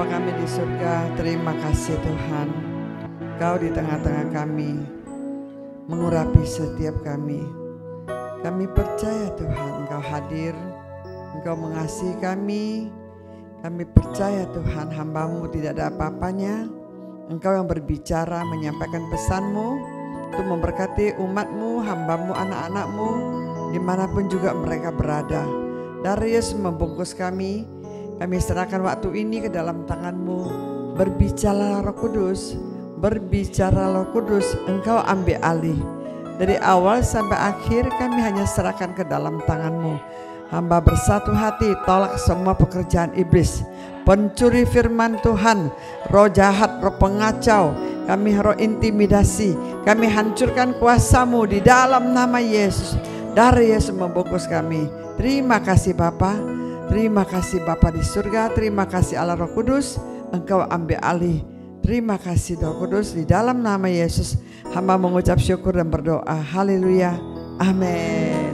Bapa kami di surga, terima kasih Tuhan. Kau di tengah-tengah kami, mengurapi setiap kami. Kami percaya Tuhan, Engkau hadir, Engkau mengasihi kami. Kami percaya Tuhan, hamba-Mu tidak ada apa-apanya. Engkau yang berbicara, menyampaikan pesan-Mu untuk memberkati umat-Mu, hamba-Mu, anak-anak-Mu, dimanapun juga mereka berada. Dari Yesus membungkus kami serahkan waktu ini ke dalam tangan-Mu. Berbicara Roh Kudus, berbicara Roh Kudus, Engkau ambil alih. Dari awal sampai akhir kami hanya serahkan ke dalam tangan-Mu. Hamba bersatu hati, tolak semua pekerjaan iblis, pencuri firman Tuhan, roh jahat, roh pengacau, kami roh intimidasi, kami hancurkan kuasa-Mu di dalam nama Yesus. Dari Yesus membungkus kami. Terima kasih Bapa, terima kasih Bapa di surga, terima kasih Allah Roh Kudus, Engkau ambil alih. Terima kasih Roh Kudus, di dalam nama Yesus hamba mengucap syukur dan berdoa. Haleluya, amin.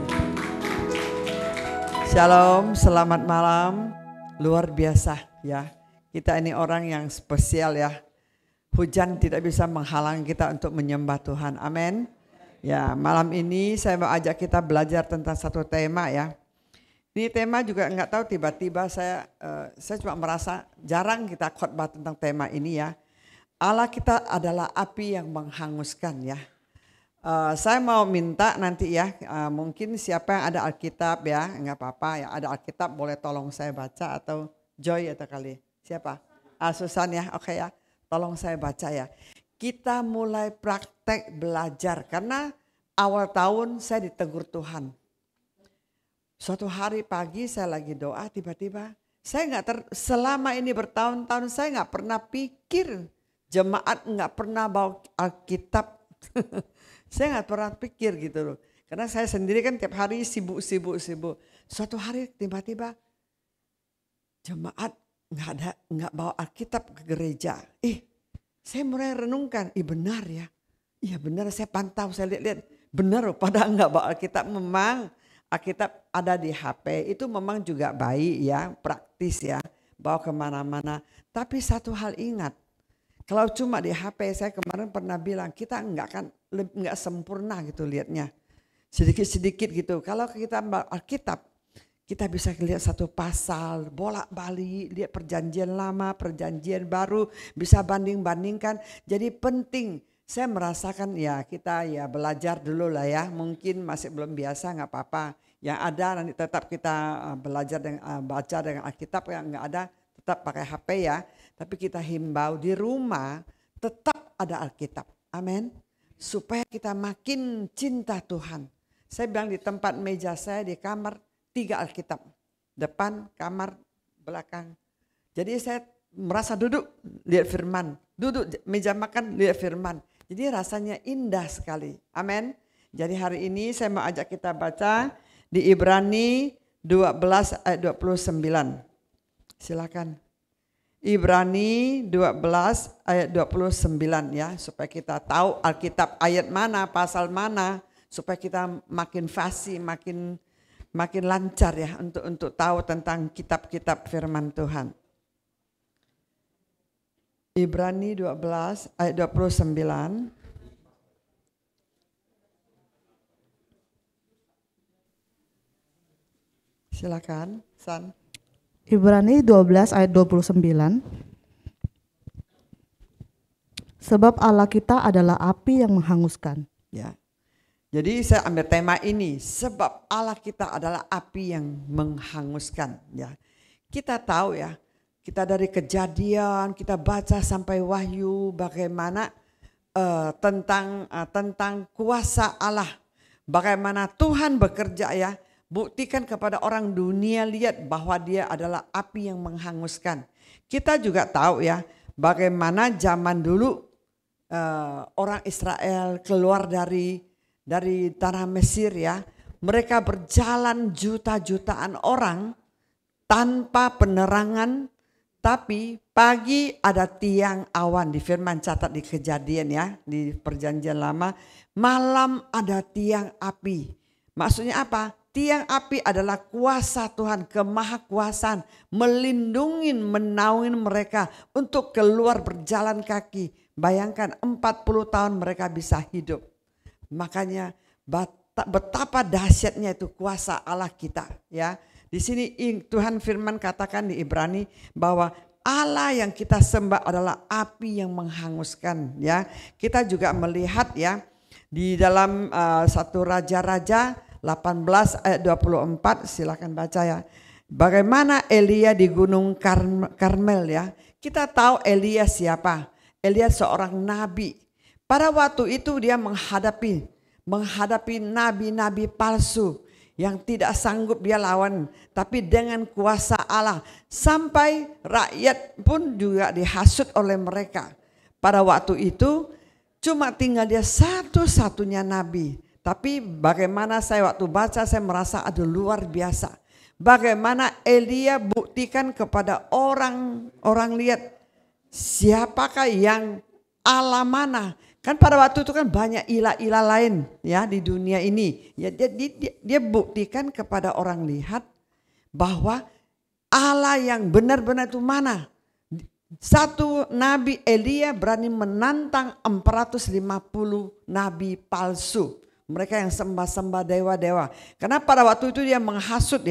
Shalom, selamat malam. Luar biasa ya, kita ini orang yang spesial ya. Hujan tidak bisa menghalang kita untuk menyembah Tuhan, amin. Ya, malam ini saya mau ajak kita belajar tentang satu tema ya. Ini tema juga nggak tahu, tiba-tiba saya cuma merasa jarang kita khotbah tentang tema ini ya. Allah kita adalah api yang menghanguskan ya. Saya mau minta nanti ya, mungkin siapa yang ada Alkitab ya, nggak apa-apa ya, ada Alkitab boleh tolong saya baca, atau Joy atau kali siapa? Susan ya, oke ya, tolong saya baca ya. Kita mulai praktek belajar karena awal tahun saya ditegur Tuhan. Suatu hari pagi saya lagi doa, tiba-tiba saya selama ini bertahun-tahun saya nggak pernah pikir jemaat nggak pernah bawa Alkitab. Saya nggak pernah pikir gitu loh. Karena saya sendiri kan tiap hari sibuk. Suatu hari tiba-tiba jemaat nggak bawa Alkitab ke gereja. Saya mulai renungkan, benar ya. Iya benar, saya pantau, saya lihat benar loh, padahal nggak bawa Alkitab. Memang Alkitab ada di HP, itu memang juga baik ya, praktis ya, bawa kemana-mana. Tapi satu hal ingat, kalau cuma di HP, saya kemarin pernah bilang, kita nggak sempurna gitu lihatnya, sedikit-sedikit gitu. Kalau kita bawa Alkitab, kita bisa lihat satu pasal, bolak-balik, lihat perjanjian lama, perjanjian baru, bisa banding-bandingkan. Jadi penting, saya merasakan ya kita ya belajar dulu lah ya. Mungkin masih belum biasa, nggak apa-apa. Yang ada nanti tetap kita belajar dengan baca dengan Alkitab, yang nggak ada tetap pakai HP ya. Tapi kita himbau di rumah tetap ada Alkitab, amin. Supaya kita makin cinta Tuhan. Saya bilang di tempat meja saya di kamar, 3 Alkitab, depan, kamar, belakang. Jadi saya merasa duduk lihat firman, duduk meja makan lihat firman. Jadi rasanya indah sekali, amin. Jadi hari ini saya mau ajak kita baca di Ibrani 12 ayat 29. Silakan. Ibrani 12 ayat 29 ya, supaya kita tahu Alkitab ayat mana, pasal mana, supaya kita makin fasih, makin lancar ya untuk tahu tentang kitab-kitab firman Tuhan. Ibrani 12 ayat 29. Silakan, San. Ibrani 12 ayat 29. Sebab Allah kita adalah api yang menghanguskan. Ya. Jadi saya ambil tema ini, sebab Allah kita adalah api yang menghanguskan. Ya, kita tahu ya, kita dari Kejadian, kita baca sampai Wahyu, bagaimana tentang kuasa Allah, bagaimana Tuhan bekerja ya, buktikan kepada orang dunia lihat bahwa Dia adalah api yang menghanguskan. Kita juga tahu ya, bagaimana zaman dulu orang Israel keluar dari tanah Mesir ya, mereka berjalan juta-jutaan orang tanpa penerangan, tapi pagi ada tiang awan, di firman catat di Kejadian ya, di perjanjian lama, malam ada tiang api. Maksudnya apa? tiang api adalah kuasa Tuhan, kemahakuasaan, melindungi, menaungi mereka untuk keluar berjalan kaki. Bayangkan 40 tahun mereka bisa hidup. Makanya betapa dahsyatnya itu kuasa Allah kita, ya. Di sini Tuhan firman katakan di Ibrani bahwa Allah yang kita sembah adalah api yang menghanguskan, ya. Kita juga melihat, ya, di dalam 1 Raja-Raja 18 ayat 24, silakan baca, ya. Bagaimana Elia di Gunung Karmel, ya. Kita tahu Elia siapa? Elia seorang nabi. Pada waktu itu dia menghadapi nabi-nabi palsu yang tidak sanggup dia lawan, tapi dengan kuasa Allah sampai rakyat pun juga dihasut oleh mereka. Pada waktu itu cuma tinggal dia satu-satunya nabi. Tapi bagaimana saya waktu baca saya merasa ada luar biasa. Bagaimana Elia buktikan kepada orang lihat siapakah yang Allah mana. Kan pada waktu itu kan banyak ilah-ilah lain, ya, di dunia ini. Ya, dia buktikan kepada orang lihat bahwa Allah yang benar-benar itu mana. Satu nabi Elia berani menantang 450 nabi palsu. Mereka yang sembah-sembah dewa-dewa. Karena pada waktu itu dia menghasut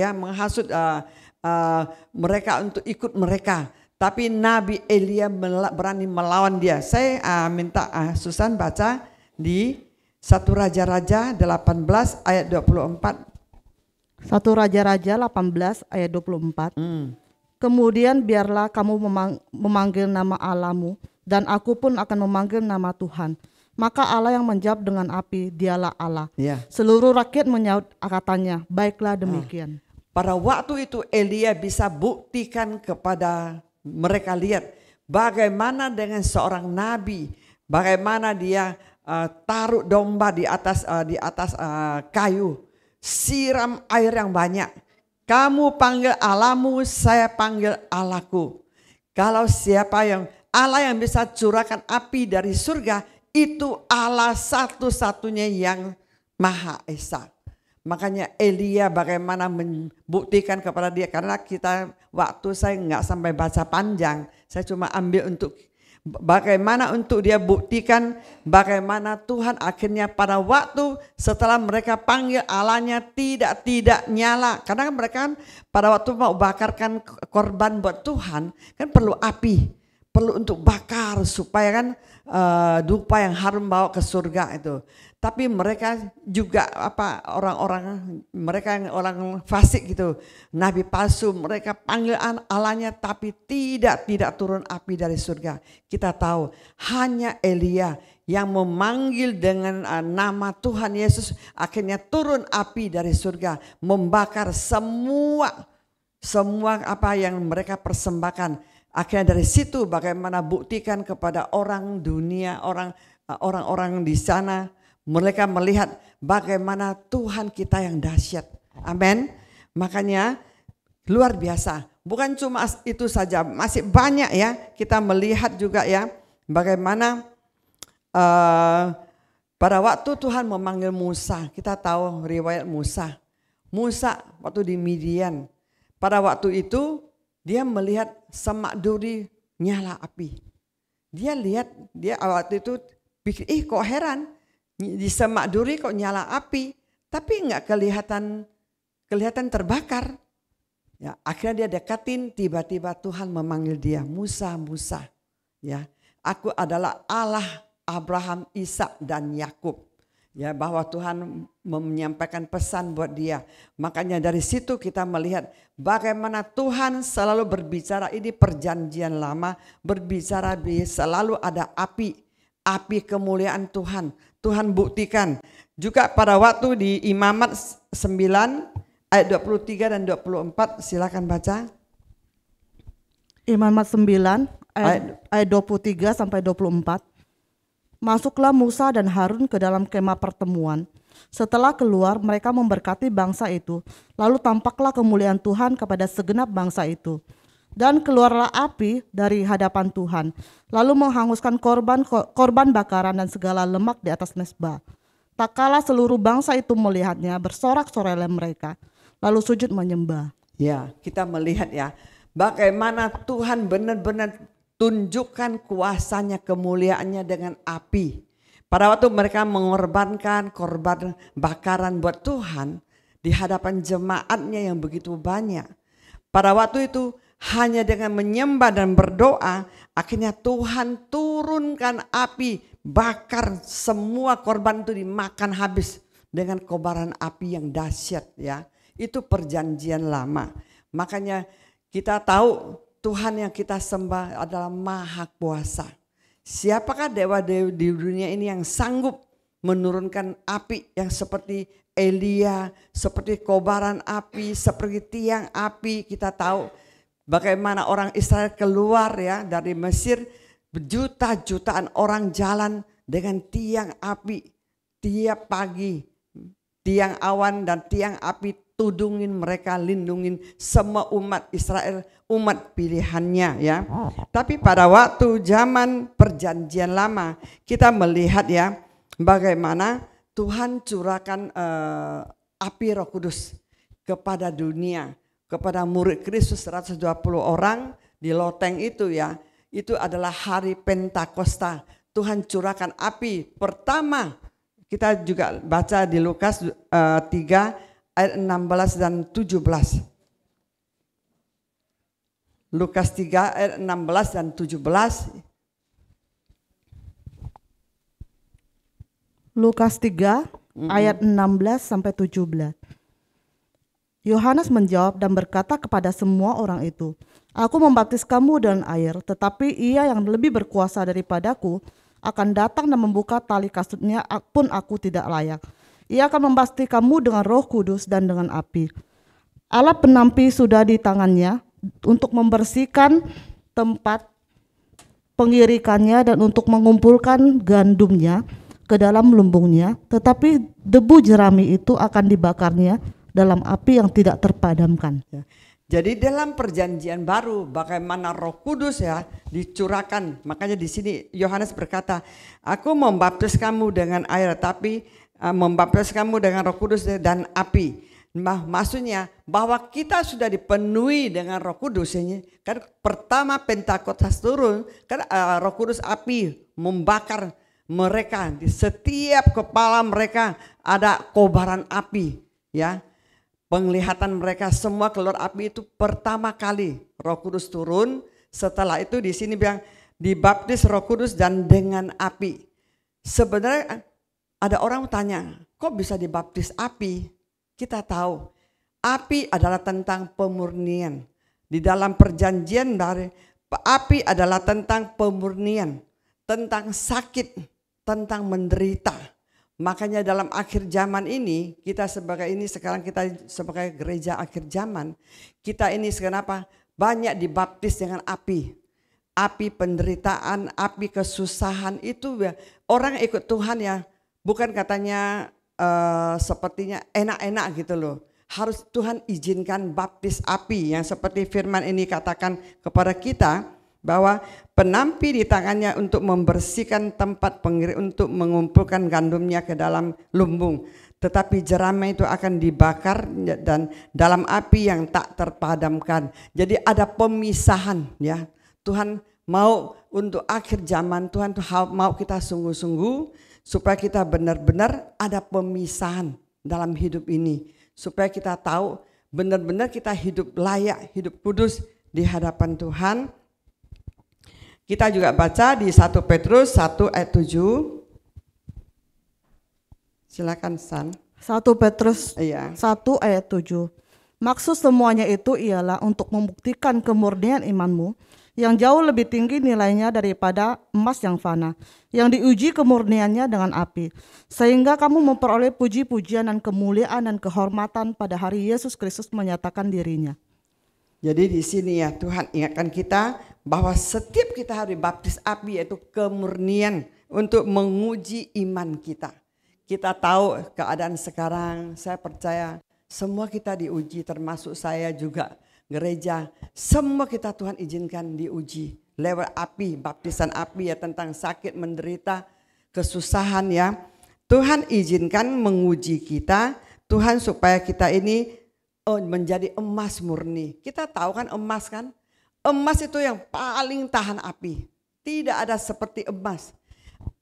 mereka untuk ikut mereka. Tapi Nabi Elia berani melawan dia. Saya minta Susan baca di 1 Raja-Raja 18 ayat 24. 1 Raja-Raja 18 ayat 24. Kemudian biarlah kamu memanggil nama Allahmu, dan aku pun akan memanggil nama Tuhan. Maka Allah yang menjawab dengan api, dialah Allah. Ya. Seluruh rakyat menyaut katanya, baiklah demikian. Pada waktu itu Elia bisa buktikan kepada mereka lihat bagaimana dengan seorang nabi, bagaimana dia taruh domba di atas kayu, siram air yang banyak. Kamu panggil Allahmu, saya panggil Allahku. Kalau siapa yang Allah yang bisa curahkan api dari surga, itu Allah satu-satunya yang Maha Esa. Makanya Elia bagaimana membuktikan kepada dia, karena waktu saya nggak sampai baca panjang, saya cuma ambil untuk bagaimana untuk dia buktikan bagaimana Tuhan akhirnya pada waktu setelah mereka panggil Allahnya tidak nyala, karena mereka kan pada waktu mau bakarkan korban buat Tuhan kan perlu api, perlu untuk bakar supaya kan dupa yang harum bawa ke surga itu. Tapi mereka juga orang fasik gitu, nabi palsu, mereka panggil Allahnya tapi tidak turun api dari surga. Kita tahu hanya Elia yang memanggil dengan nama Tuhan Yesus, akhirnya turun api dari surga membakar semua apa yang mereka persembahkan. Akhirnya dari situ bagaimana buktikan kepada orang dunia, orang-orang di sana. Mereka melihat bagaimana Tuhan kita yang dahsyat. Amin. Makanya luar biasa. Bukan cuma itu saja, masih banyak ya. Kita melihat juga ya bagaimana pada waktu Tuhan memanggil Musa. Kita tahu riwayat Musa. Musa waktu di Midian. Pada waktu itu dia melihat semak duri nyala api. Dia lihat, dia waktu itu pikir, kok heran. Di semak duri kok nyala api, tapi nggak kelihatan terbakar. Ya, akhirnya dia dekatin, tiba-tiba Tuhan memanggil dia, Musa, Musa. Ya, aku adalah Allah Abraham, Ishak dan Yakub. Ya, bahwa Tuhan menyampaikan pesan buat dia. Makanya dari situ kita melihat bagaimana Tuhan selalu berbicara, ini perjanjian lama, berbicara selalu ada api kemuliaan Tuhan. Tuhan buktikan. Juga pada waktu di Imamat 9 ayat 23 dan 24, silakan baca. Imamat 9 ayat 23 sampai 24. Masuklah Musa dan Harun ke dalam kemah pertemuan. Setelah keluar, mereka memberkati bangsa itu. Lalu tampaklah kemuliaan Tuhan kepada segenap bangsa itu. Dan keluarlah api dari hadapan Tuhan, lalu menghanguskan korban bakaran dan segala lemak di atas mezbah. Tak kala seluruh bangsa itu melihatnya, bersorak-sorailah mereka, lalu sujud menyembah. Ya, kita melihat ya bagaimana Tuhan benar-benar tunjukkan kuasanya, kemuliaannya dengan api. Pada waktu mereka mengorbankan korban bakaran buat Tuhan di hadapan jemaatnya yang begitu banyak. Pada waktu itu hanya dengan menyembah dan berdoa, akhirnya Tuhan turunkan api, bakar semua korban itu, dimakan habis dengan kobaran api yang dahsyat ya. Itu perjanjian lama. Makanya kita tahu Tuhan yang kita sembah adalah Maha Kuasa. Siapakah dewa-dewa di dunia ini yang sanggup menurunkan api yang seperti Elia, seperti kobaran api, seperti tiang api? Kita tahu bagaimana orang Israel keluar ya dari Mesir, juta-jutaan orang jalan dengan tiang api tiap pagi, tiang awan dan tiang api tudungin mereka, lindungin semua umat Israel, umat pilihannya ya. Tapi pada waktu zaman perjanjian lama kita melihat ya bagaimana Tuhan curahkan api Roh Kudus kepada dunia, kepada murid Kristus 120 orang di loteng itu ya. Itu adalah hari Pentakosta. Tuhan curahkan api pertama. Kita juga baca di Lukas 3 ayat 16 dan 17. Lukas 3 ayat 16 dan 17. Lukas 3 ayat 16 sampai 17. Yohanes menjawab dan berkata kepada semua orang itu, "Aku membaptis kamu dengan air, tetapi Ia yang lebih berkuasa daripadaku akan datang dan membuka tali kasutnya pun aku tidak layak. Ia akan membaptis kamu dengan Roh Kudus dan dengan api. Alat penampi sudah di tangannya untuk membersihkan tempat pengirikannya dan untuk mengumpulkan gandumnya ke dalam lumbungnya, tetapi debu jerami itu akan dibakarnya dalam api yang tidak terpadamkan." Ya. Jadi dalam perjanjian baru bagaimana Roh Kudus ya dicurahkan. Makanya di sini Yohanes berkata, "Aku membaptis kamu dengan air, tapi membaptis kamu dengan Roh Kudus dan api." Maksudnya bahwa kita sudah dipenuhi dengan Roh Kudus ini. Kan pertama Pentakosta turun, kan Roh Kudus api membakar mereka. Di setiap kepala mereka ada kobaran api, ya. Penglihatan mereka semua keluar api. Itu pertama kali Roh Kudus turun. Setelah itu di sini bilang dibaptis Roh Kudus dan dengan api. Sebenarnya ada orang tanya, kok bisa dibaptis api? Kita tahu api adalah tentang pemurnian. Di dalam perjanjian baru, api adalah tentang pemurnian, tentang sakit, tentang menderita. Makanya dalam akhir zaman ini, kita sekarang kita sebagai gereja akhir zaman, kita ini kenapa banyak dibaptis dengan api. Api penderitaan, api kesusahan itu ya, orang ikut Tuhan ya, bukan katanya sepertinya enak-enak gitu loh. Harus Tuhan izinkan baptis api yang seperti firman ini katakan kepada kita, bahwa penampi di tangannya untuk membersihkan tempat untuk mengumpulkan gandumnya ke dalam lumbung. Tetapi jerami itu akan dibakar dan dalam api yang tak terpadamkan. Jadi ada pemisahan ya. Tuhan mau untuk akhir zaman, Tuhan mau kita sungguh-sungguh supaya kita benar-benar ada pemisahan dalam hidup ini. Supaya kita tahu benar-benar kita hidup layak, hidup kudus di hadapan Tuhan. Kita juga baca di 1 Petrus 1 ayat 7. Silakan San. 1 Petrus 1 ayat 7. Maksud semuanya itu ialah untuk membuktikan kemurnian imanmu yang jauh lebih tinggi nilainya daripada emas yang fana, yang diuji kemurniannya dengan api, sehingga kamu memperoleh puji-pujian dan kemuliaan dan kehormatan pada hari Yesus Kristus menyatakan dirinya. Jadi di sini ya Tuhan ingatkan kita bahwa setiap kita harus dibaptis api, yaitu kemurnian untuk menguji iman kita. Kita tahu keadaan sekarang, saya percaya semua kita diuji, termasuk saya juga gereja. Semua kita Tuhan izinkan diuji lewat api, baptisan api ya, tentang sakit, menderita, kesusahan ya. Tuhan izinkan menguji kita, Tuhan supaya kita ini menjadi emas murni. Kita tahu kan emas kan? Emas itu yang paling tahan api. Tidak ada seperti emas.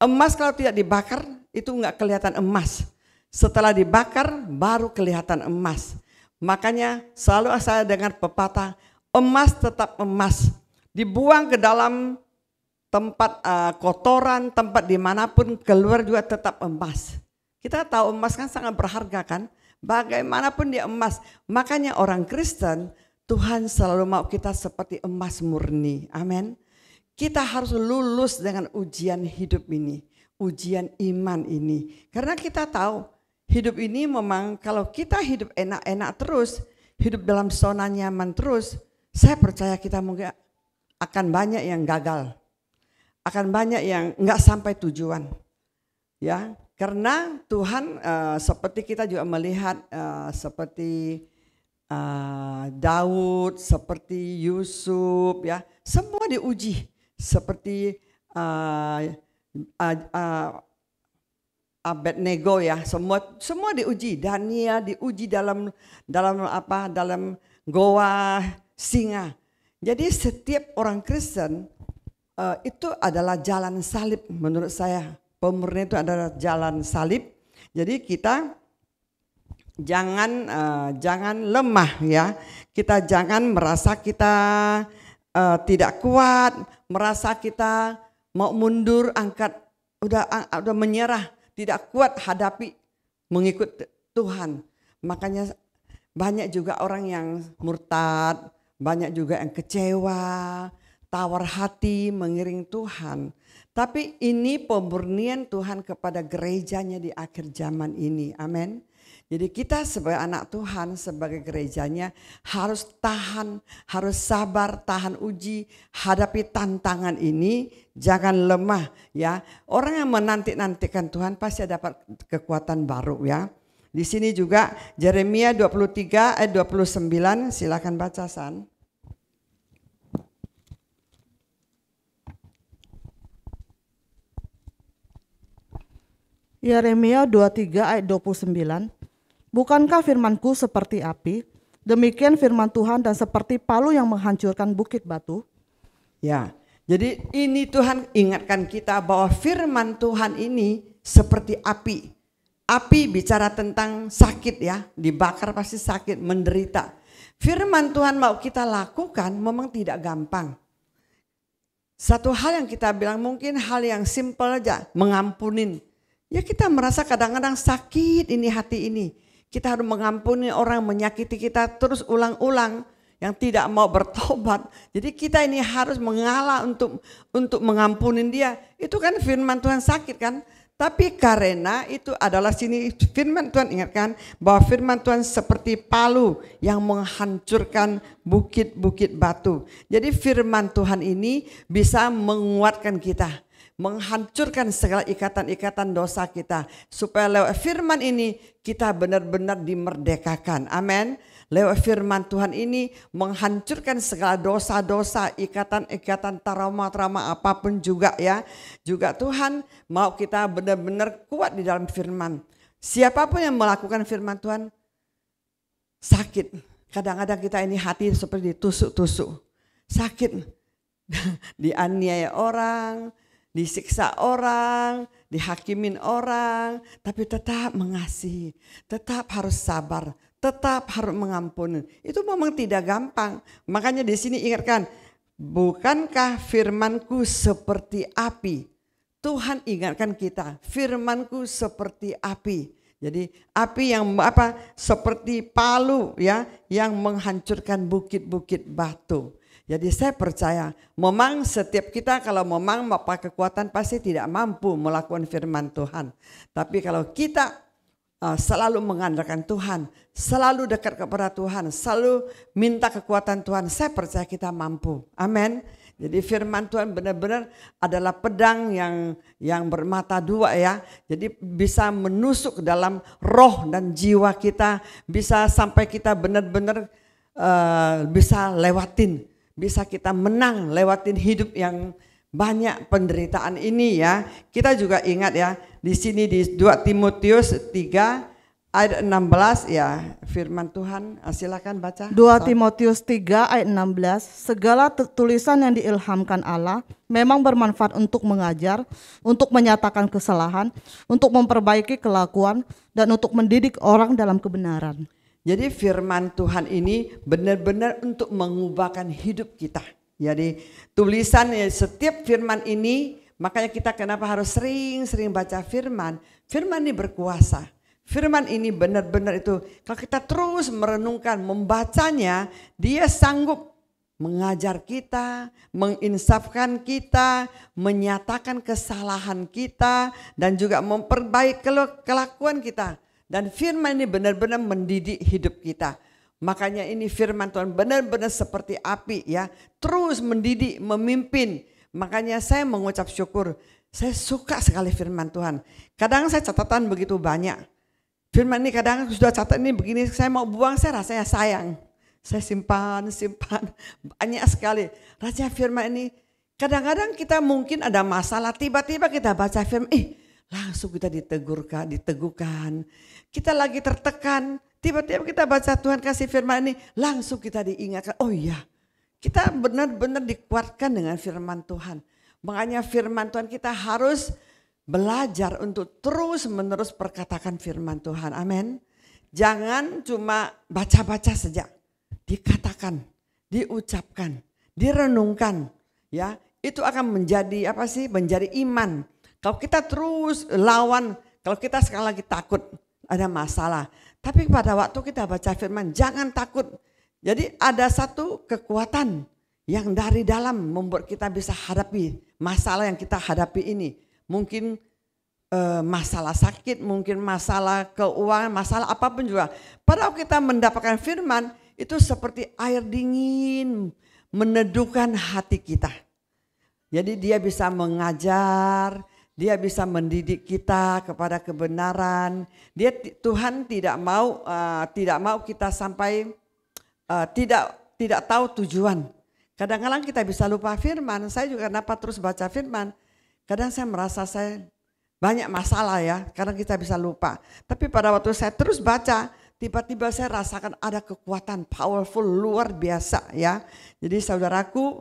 Emas kalau tidak dibakar itu enggak kelihatan emas. Setelah dibakar baru kelihatan emas. Makanya selalu saya dengar pepatah, emas tetap emas. Dibuang ke dalam tempat kotoran, tempat dimanapun, keluar juga tetap emas. Kita tahu emas kan sangat berharga kan? Bagaimanapun dia emas. Makanya orang Kristen, Tuhan selalu mau kita seperti emas murni. Amin. Kita harus lulus dengan ujian hidup ini, ujian iman ini. Karena kita tahu hidup ini memang kalau kita hidup enak-enak terus, hidup dalam zona nyaman terus, saya percaya kita mungkin akan banyak yang gagal. Akan banyak yang enggak sampai tujuan. Ya, karena Tuhan seperti kita juga melihat seperti Daud, seperti Yusuf, ya, semua diuji. Seperti Abednego, ya, semua diuji. Daniel diuji dalam goa singa. Jadi setiap orang Kristen itu adalah jalan salib menurut saya. Pemurnian itu adalah jalan salib. Jadi kita jangan lemah, ya. Kita jangan merasa kita tidak kuat, merasa kita mau mundur, udah menyerah, tidak kuat hadapi mengikut Tuhan. Makanya banyak juga orang yang murtad, banyak juga yang kecewa, tawar hati mengiring Tuhan. Tapi ini pemurnian Tuhan kepada gerejanya di akhir zaman ini. Amin. Jadi kita sebagai anak Tuhan, sebagai gerejanya harus tahan, harus sabar, tahan uji, hadapi tantangan ini, jangan lemah, ya. Orang yang menanti-nantikan Tuhan pasti dapat kekuatan baru, ya. Di sini juga Yeremia 23 ayat 29, silakan baca San. Yeremia 23 ayat 29. Bukankah firmanku seperti api, demikian firman Tuhan dan seperti palu yang menghancurkan bukit batu? Ya, jadi ini Tuhan ingatkan kita bahwa firman Tuhan ini seperti api. Api bicara tentang sakit, ya, dibakar pasti sakit, menderita. Firman Tuhan mau kita lakukan memang tidak gampang. Satu hal yang kita bilang mungkin hal yang simpel aja, mengampunin. Ya kita merasa kadang-kadang sakit ini hati ini. Kita harus mengampuni orang menyakiti kita terus ulang-ulang yang tidak mau bertobat. Jadi kita ini harus mengalah untuk mengampuni dia. Itu kan firman Tuhan sakit kan. Tapi karena itu adalah sini firman Tuhan ingatkan bahwa firman Tuhan seperti palu yang menghancurkan bukit-bukit batu. Jadi firman Tuhan ini bisa menguatkan kita. Menghancurkan segala ikatan-ikatan dosa kita. Supaya lewat firman ini kita benar-benar dimerdekakan. Amin. Lewat firman Tuhan ini menghancurkan segala dosa-dosa, ikatan-ikatan, trauma-trauma apapun juga, ya. Juga Tuhan mau kita benar-benar kuat di dalam firman. Siapapun yang melakukan firman Tuhan sakit. Kadang-kadang kita ini hati seperti ditusuk-tusuk. Sakit. Dianiaya orang, disiksa orang, dihakimin orang, tapi tetap mengasihi, tetap harus sabar, tetap harus mengampuni. Itu memang tidak gampang. Makanya di sini ingatkan, bukankah firmanku seperti api? Tuhan ingatkan kita, firmanku seperti api. Jadi api yang seperti palu, ya, yang menghancurkan bukit-bukit batu. Jadi saya percaya memang setiap kita kalau memang pakai kekuatan pasti tidak mampu melakukan firman Tuhan. Tapi kalau kita selalu mengandalkan Tuhan, selalu dekat kepada Tuhan, selalu minta kekuatan Tuhan, saya percaya kita mampu. Amin. Jadi firman Tuhan benar-benar adalah pedang yang bermata dua, ya. Jadi bisa menusuk dalam roh dan jiwa kita, bisa sampai kita benar-benar bisa lewatin. Bisa kita menang lewatin hidup yang banyak penderitaan ini ya. Kita juga ingat ya, di sini di 2 Timotius 3 ayat 16 ya, firman Tuhan, silakan baca. 2 Timotius 3 ayat 16, segala tulisan yang diilhamkan Allah memang bermanfaat untuk mengajar, untuk menyatakan kesalahan, untuk memperbaiki kelakuan, dan untuk mendidik orang dalam kebenaran. Jadi firman Tuhan ini benar-benar untuk mengubahkan hidup kita. Jadi tulisan setiap firman ini, makanya kita kenapa harus sering-sering baca firman. Firman ini berkuasa. Firman ini benar-benar itu, kalau kita terus merenungkan, membacanya, dia sanggup mengajar kita, menginsafkan kita, menyatakan kesalahan kita, dan juga memperbaiki kelakuan kita. Dan firman ini benar-benar mendidik hidup kita. Makanya ini firman Tuhan benar-benar seperti api ya, terus mendidik, memimpin. Makanya saya mengucap syukur, saya suka sekali firman Tuhan. Kadang saya catatan begitu banyak. Firman ini kadang sudah catat ini begini, saya mau buang, saya rasanya sayang. Saya simpan banyak sekali. Rasanya firman ini, kadang-kadang kita mungkin ada masalah, tiba-tiba kita baca firman, langsung kita diteguhkan. Kita lagi tertekan, tiba-tiba kita baca Tuhan kasih firman ini, langsung kita diingatkan, oh iya, kita benar-benar dikuatkan dengan firman Tuhan. Makanya firman Tuhan kita harus belajar untuk terus-menerus perkatakan firman Tuhan. Amin. Jangan cuma baca-baca saja. Dikatakan, diucapkan, direnungkan. Ya, itu akan menjadi menjadi iman. Kalau kita terus lawan, kalau kita sekali lagi takut, ada masalah. Tapi pada waktu kita baca firman, jangan takut. Jadi ada satu kekuatan yang dari dalam membuat kita bisa hadapi masalah yang kita hadapi ini. Mungkin masalah sakit, mungkin masalah keuangan, masalah apapun juga. Pada waktu kita mendapatkan firman, itu seperti air dingin meneduhkan hati kita. Jadi dia bisa mengajar, dia bisa mendidik kita kepada kebenaran. Tuhan tidak mau kita sampai tidak tahu tujuan. Kadang-kadang kita bisa lupa firman. Saya juga dapat terus baca firman. Kadang saya merasa saya banyak masalah ya, kadang kita bisa lupa. Tapi pada waktu saya terus baca, tiba-tiba saya rasakan ada kekuatan powerful luar biasa ya. Jadi saudaraku,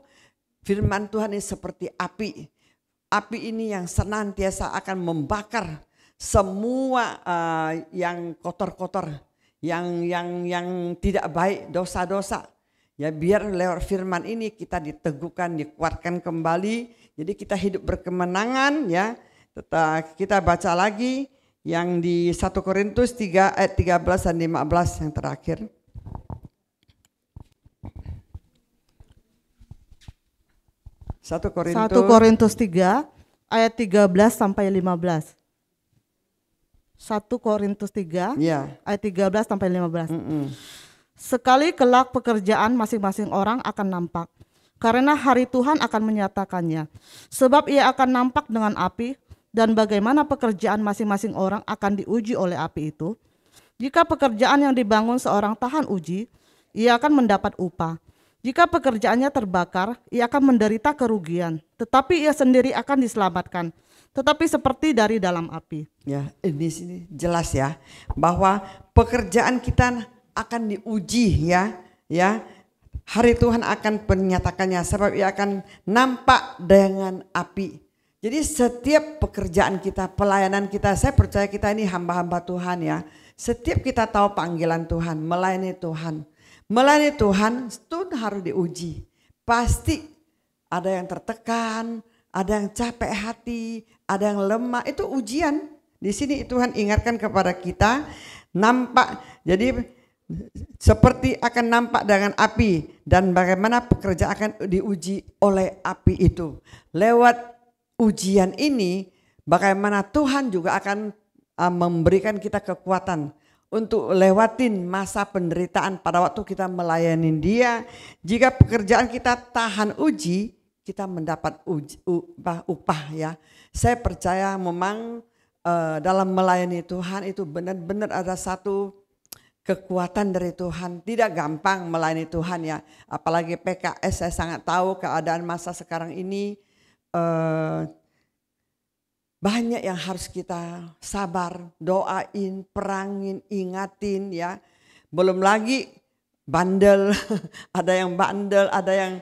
firman Tuhan ini seperti api. Api ini yang senantiasa akan membakar semua yang kotor-kotor, yang tidak baik, dosa-dosa. Ya biar lewat firman ini kita diteguhkan, dikuatkan kembali. Jadi kita hidup berkemenangan ya. Kita baca lagi yang di 1 Korintus 3 ayat 13 dan 15 yang terakhir. 1 Korintus 3 ayat 13 sampai 15. 1 Korintus 3 ayat 13 sampai 15. Sekali kelak pekerjaan masing-masing orang akan nampak, karena hari Tuhan akan menyatakannya. Sebab ia akan nampak dengan api, dan bagaimana pekerjaan masing-masing orang akan diuji oleh api itu. Jika pekerjaan yang dibangun seorang tahan uji, ia akan mendapat upah. Jika pekerjaannya terbakar, ia akan menderita kerugian, tetapi ia sendiri akan diselamatkan, tetapi seperti dari dalam api. Ya, ini sini jelas ya, bahwa pekerjaan kita akan diuji ya. Hari Tuhan akan menyatakannya, sebab ia akan nampak dengan api. Jadi setiap pekerjaan kita, pelayanan kita, saya percaya kita ini hamba-hamba Tuhan ya. Setiap kita tahu panggilan Tuhan, melayani Tuhan. Melayani Tuhan itu harus diuji. Pasti ada yang tertekan, ada yang capek hati, ada yang lemah, itu ujian. Di sini Tuhan ingatkan kepada kita, nampak, jadi seperti akan nampak dengan api, dan bagaimana pekerjaan akan diuji oleh api itu. Lewat ujian ini, bagaimana Tuhan juga akan memberikan kita kekuatan untuk lewatin masa penderitaan pada waktu kita melayani Dia. Jika pekerjaan kita tahan uji, kita mendapat upah ya. Saya percaya memang dalam melayani Tuhan itu benar-benar ada satu kekuatan dari Tuhan. Tidak gampang melayani Tuhan ya. Apalagi PKS, saya sangat tahu keadaan masa sekarang ini. banyak yang harus kita sabar, doain, perangin, ingatin ya. Belum lagi bandel, ada yang bandel, ada yang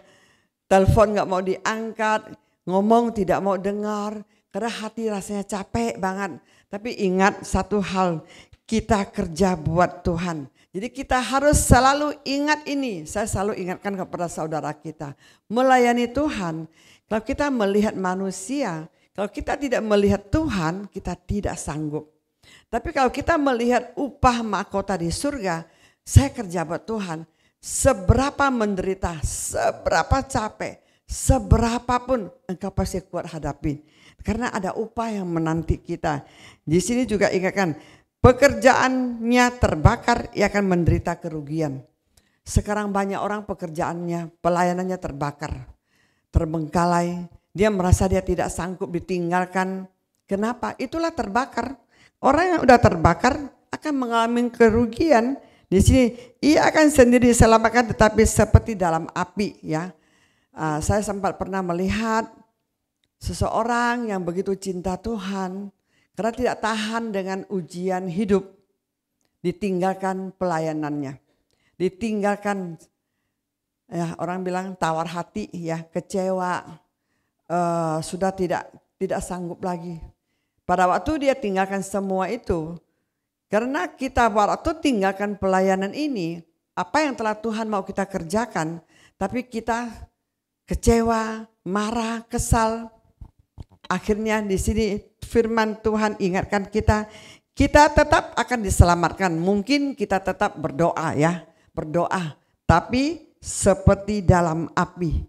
telepon gak mau diangkat, ngomong tidak mau dengar, karena hati rasanya capek banget. Tapi ingat satu hal, kita kerja buat Tuhan. Jadi kita harus selalu ingat ini. Saya selalu ingatkan kepada saudara kita. Melayani Tuhan, kalau kita melihat manusia, kalau kita tidak melihat Tuhan, kita tidak sanggup. Tapi kalau kita melihat upah mahkota di surga, saya kerja buat Tuhan. Seberapa menderita, seberapa capek, seberapapun engkau pasti kuat hadapi. Karena ada upah yang menanti kita. Di sini juga ingatkan, pekerjaannya terbakar, ia akan menderita kerugian. Sekarang banyak orang pekerjaannya, pelayanannya terbakar, terbengkalai. Dia merasa dia tidak sanggup, ditinggalkan. Kenapa? Itulah terbakar. Orang yang udah terbakar akan mengalami kerugian. Di sini ia akan sendiri diselamatkan, tetapi seperti dalam api ya. Saya sempat pernah melihat seseorang yang begitu cinta Tuhan, karena tidak tahan dengan ujian hidup, ditinggalkan pelayanannya, ditinggalkan ya, orang bilang tawar hati ya, kecewa, sudah tidak sanggup lagi. Pada waktu dia tinggalkan semua itu, karena kita waktu tinggalkan pelayanan ini, apa yang telah Tuhan mau kita kerjakan, tapi kita kecewa, marah, kesal. Akhirnya di sini firman Tuhan ingatkan kita tetap akan diselamatkan. Mungkin kita tetap berdoa ya, berdoa, tapi seperti dalam api.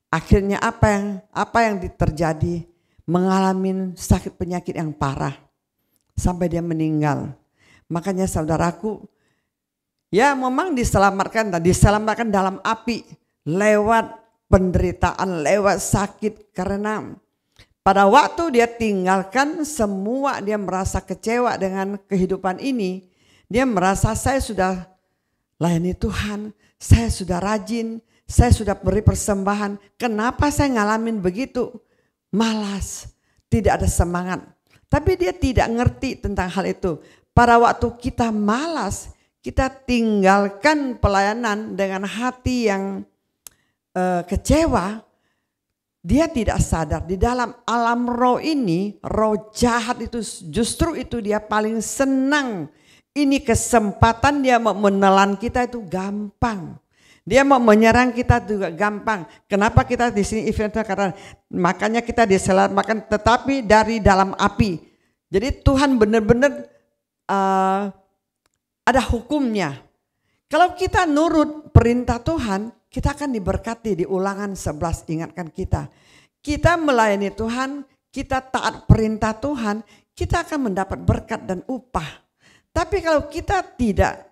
Akhirnya apa yang terjadi? Mengalami sakit penyakit yang parah sampai dia meninggal. Makanya saudaraku, ya memang diselamatkan dalam api, lewat penderitaan, lewat sakit, karena pada waktu dia tinggalkan semua, dia merasa kecewa dengan kehidupan ini. Dia merasa saya sudah layani Tuhan, saya sudah rajin, saya sudah beri persembahan. Kenapa saya ngalamin begitu? Malas, tidak ada semangat. Tapi dia tidak ngerti tentang hal itu. Pada waktu kita malas, kita tinggalkan pelayanan dengan hati yang kecewa. Dia tidak sadar di dalam alam roh ini, roh jahat itu justru itu dia paling senang. Ini kesempatan dia mau menelan kita itu gampang. Dia mau menyerang kita juga gampang. Kenapa kita di sini eventnya, karena makanya kita diselamatkan tetapi dari dalam api. Jadi Tuhan benar-benar ada hukumnya. Kalau kita nurut perintah Tuhan, kita akan diberkati. Di Ulangan 11 ingatkan kita. Kita melayani Tuhan, kita taat perintah Tuhan, kita akan mendapat berkat dan upah. Tapi kalau kita tidak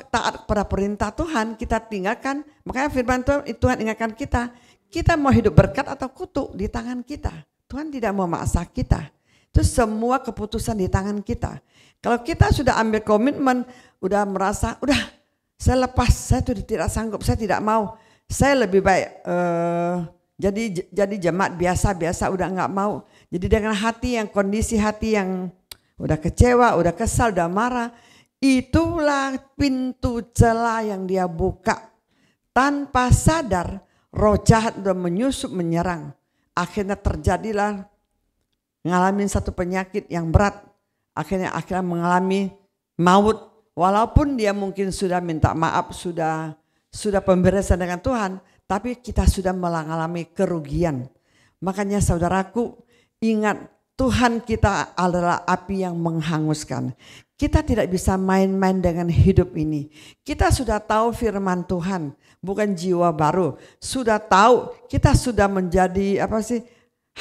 taat pada perintah Tuhan, kita tinggalkan, makanya firman Tuhan ingatkan kita mau hidup berkat atau kutuk di tangan kita. Tuhan tidak memaksa kita. Itu semua keputusan di tangan kita. Kalau kita sudah ambil komitmen, udah merasa, udah saya lepas, saya sudah tidak sanggup, saya tidak mau, saya lebih baik jadi jemaat biasa-biasa, udah nggak mau. Jadi dengan hati yang kondisi hati yang udah kecewa, udah kesal, udah marah, itulah pintu celah yang dia buka. Tanpa sadar roh jahat udah menyusup menyerang. Akhirnya terjadilah ngalamin satu penyakit yang berat. Akhirnya mengalami maut. Walaupun dia mungkin sudah minta maaf, sudah pemberesan dengan Tuhan, tapi kita sudah mengalami kerugian. Makanya saudaraku, ingat Tuhan kita adalah api yang menghanguskan. Kita tidak bisa main-main dengan hidup ini. Kita sudah tahu firman Tuhan, bukan jiwa baru. Sudah tahu, kita sudah menjadi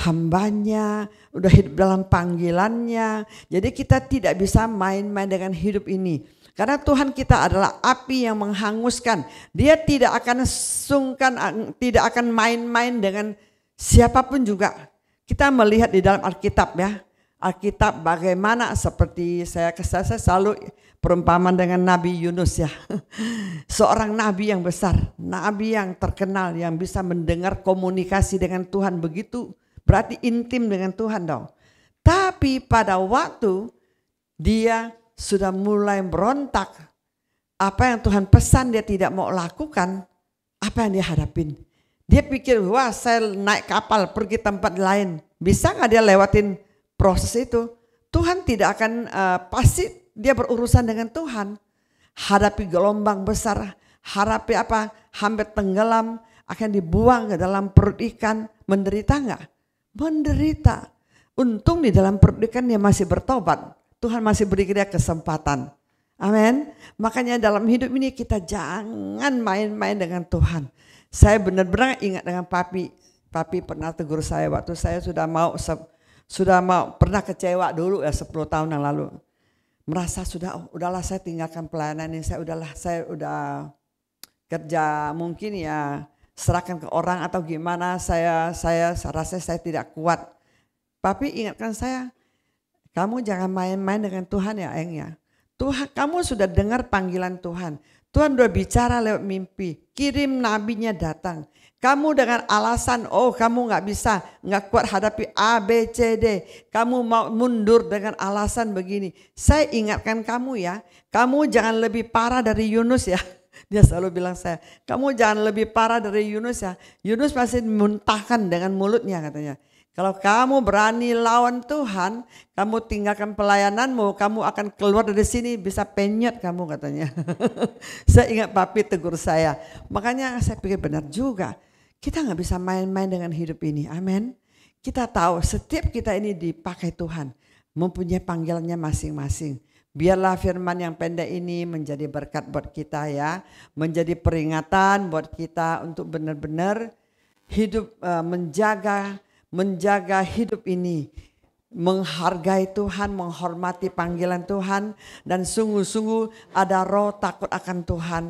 hambanya, udah hidup dalam panggilannya. Jadi kita tidak bisa main-main dengan hidup ini. Karena Tuhan kita adalah api yang menghanguskan. Dia tidak akan sungkan, tidak akan main-main dengan siapapun juga. Kita melihat di dalam Alkitab ya, Alkitab bagaimana, seperti saya selalu perumpamaan dengan Nabi Yunus ya. Seorang nabi yang besar, nabi yang terkenal, yang bisa mendengar komunikasi dengan Tuhan begitu, berarti intim dengan Tuhan dong. Tapi pada waktu dia sudah mulai berontak, apa yang Tuhan pesan dia tidak mau lakukan, apa yang dia hadapin? Dia pikir, wah saya naik kapal pergi tempat lain, bisa gak dia lewatin proses itu? Tuhan tidak akan, pasti dia berurusan dengan Tuhan. Hadapi gelombang besar, hadapi apa, hampir tenggelam, akan dibuang ke dalam perut ikan, menderita gak? Menderita. Untung di dalam perut ikan dia masih bertobat, Tuhan masih beri dia kesempatan. Amin. Makanya dalam hidup ini kita jangan main-main dengan Tuhan. Saya benar-benar ingat dengan Papi. Papi pernah tegur saya waktu saya sudah mau pernah kecewa dulu ya 10 tahun yang lalu. Merasa udahlah saya tinggalkan pelayanan ini, saya udah kerja mungkin ya serahkan ke orang atau gimana, saya rasa saya tidak kuat. Papi ingatkan saya, kamu jangan main-main dengan Tuhan ya Eng ya. Tuhan, kamu sudah dengar panggilan Tuhan. Tuhan sudah bicara lewat mimpi, kirim nabinya datang. Kamu dengan alasan, kamu nggak kuat hadapi A, B, C, D. Kamu mau mundur dengan alasan begini. Saya ingatkan kamu ya, kamu jangan lebih parah dari Yunus ya. Dia selalu bilang saya, kamu jangan lebih parah dari Yunus ya. Yunus masih muntahkan dengan mulutnya katanya. Kalau kamu berani lawan Tuhan, kamu tinggalkan pelayananmu, kamu akan keluar dari sini bisa penyet kamu katanya. Saya ingat Papi tegur saya. Makanya saya pikir benar juga. Kita gak bisa main-main dengan hidup ini. Amin. Kita tahu setiap kita ini dipakai Tuhan. Mempunyai panggilannya masing-masing. Biarlah firman yang pendek ini menjadi berkat buat kita ya. Menjadi peringatan buat kita untuk benar-benar hidup, menjaga hidup ini, menghargai Tuhan, menghormati panggilan Tuhan, dan sungguh-sungguh ada roh takut akan Tuhan.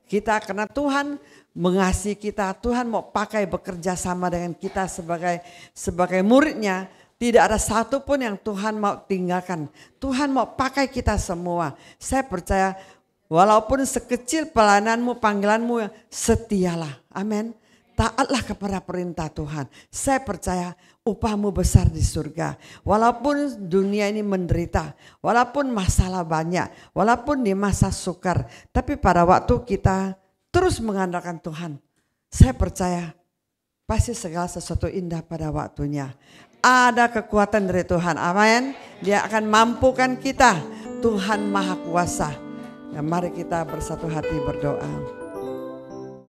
Kita karena Tuhan mengasihi kita, Tuhan mau pakai bekerja sama dengan kita sebagai muridnya. Tidak ada satu pun yang Tuhan mau tinggalkan. Tuhan mau pakai kita semua. Saya percaya walaupun sekecil pelayananmu, panggilanmu, setialah. Amin. Taatlah kepada perintah Tuhan. Saya percaya upahmu besar di surga. Walaupun dunia ini menderita, walaupun masalah banyak, walaupun di masa sukar, tapi pada waktu kita terus mengandalkan Tuhan, saya percaya pasti segala sesuatu indah pada waktunya. Ada kekuatan dari Tuhan. Amin. Dia akan mampukan kita. Tuhan Maha Kuasa. Ya, mari kita bersatu hati berdoa.